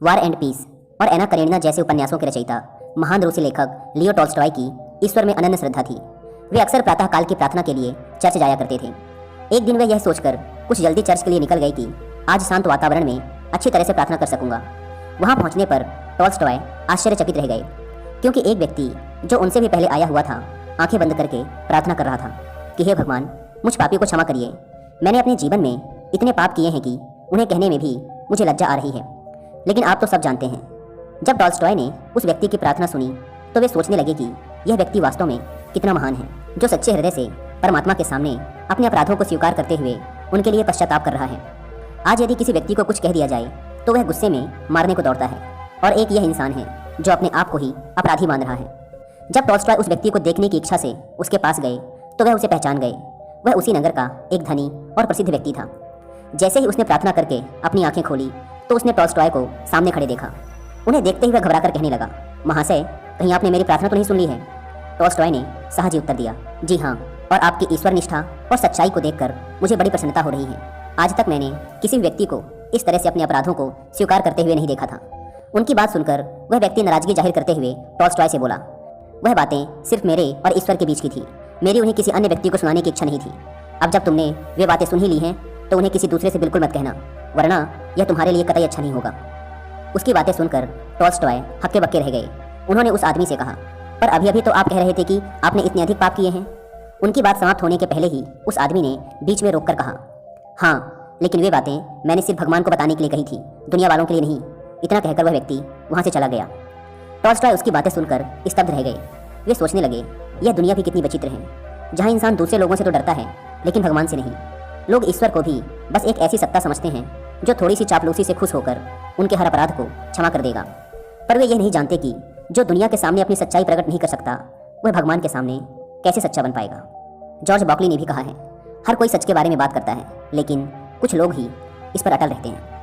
War and piece और एना Karenina जैसे उपन्यासों के रचयिता महान रूसी लेखक लियो टॉल्स्टॉय की ईश्वर में अनन्य श्रद्धा थी। वे अक्सर प्रातः काल की प्रार्थना के लिए चर्च जाया करते थे। एक दिन वे यह सोचकर कुछ जल्दी चर्च के लिए निकल गए कि आज शांत वातावरण में अच्छी तरह से प्रार्थना कर सकूंगा। वहां पहुंचने पर टॉल्स्टॉय आश्चर्यचकित रह गए, क्योंकि एक व्यक्ति जो उनसे भी पहले आया हुआ था आंखें बंद करके प्रार्थना कर रहा था कि हे भगवान, मुझ पापी को क्षमा करिए। मैंने अपने जीवन में इतने पाप किए हैं कि उन्हें कहने में भी मुझे लज्जा आ रही है। लेकिन आप तो सब जानते हैं। जब टॉल्स्टॉय ने उस व्यक्ति की प्रार्थना सुनी तो वे सोचने लगे कि यह व्यक्ति वास्तव में कितना महान है, जो सच्चे हृदय से परमात्मा के सामने अपने अपराधों को स्वीकार करते हुए उनके लिए पश्चाताप कर रहा है। आज यदि किसी व्यक्ति को कुछ कह दिया जाए तो वह गुस्से में मारने को दौड़ता है, और एक यह इंसान है जो अपने आप को ही अपराधी मान रहा है। जब टॉल्स्टॉय उस व्यक्ति को देखने की इच्छा से उसके पास गए तो वह उसे पहचान गए। वह उसी नगर का एक धनी और प्रसिद्ध व्यक्ति था। जैसे ही उसने प्रार्थना करके अपनी आंखें खोली तो उसने टॉल्स्टॉय को सामने खड़े देखा। उन्हें देखते ही वह घबराकर कहने लगा, महाशय, कहीं आपने मेरी प्रार्थना तो नहीं सुन ली है? टॉल्स्टॉय ने साहजी उत्तर दिया, जी हाँ, और आपकी ईश्वर निष्ठा और सच्चाई को देखकर मुझे बड़ी प्रसन्नता हो रही है। आज तक मैंने किसी व्यक्ति को इस तरह से अपने अपराधों को स्वीकार करते हुए नहीं देखा था। उनकी बात सुनकर वह व्यक्ति नाराजगी जाहिर करते हुए टॉल्स्टॉय से बोला, वह बातें सिर्फ मेरे और ईश्वर के बीच की थी। मेरी उन्हें किसी अन्य व्यक्ति को सुनाने की इच्छा नहीं थी। अब जब तुमने वे बातें सुन ही ली हैं तो उन्हें किसी दूसरे से बिल्कुल मत कहना, वरना यह तुम्हारे लिए कतई अच्छा नहीं होगा। उसकी बातें सुनकर टॉल्स्टॉय हक्के बक्के रह गए। उन्होंने उस आदमी से कहा, पर अभी अभी तो आप कह रहे थे कि आपने इतने अधिक पाप किए हैं। उनकी बात समाप्त होने के पहले ही उस आदमी ने बीच में रोककर कहा, हाँ, लेकिन वे बातें मैंने सिर्फ भगवान को बताने के लिए कही थी, दुनिया वालों के लिए नहीं। इतना कहकर वह व्यक्ति वहां से चला गया। टॉल्स्टॉय उसकी बातें सुनकर स्तब्ध रह गए। वे सोचने लगे, यह दुनिया भी कितनी विचित्र है, जहाँ इंसान दूसरे लोगों से तो डरता है लेकिन भगवान से नहीं। लोग ईश्वर को भी बस एक ऐसी सत्ता समझते हैं जो थोड़ी सी चापलूसी से खुश होकर उनके हर अपराध को क्षमा कर देगा। पर वे यह नहीं जानते कि जो दुनिया के सामने अपनी सच्चाई प्रकट नहीं कर सकता, वह भगवान के सामने कैसे सच्चा बन पाएगा। जॉर्ज बॉकली ने भी कहा है, हर कोई सच के बारे में बात करता है, लेकिन कुछ लोग ही इस पर अटल रहते हैं।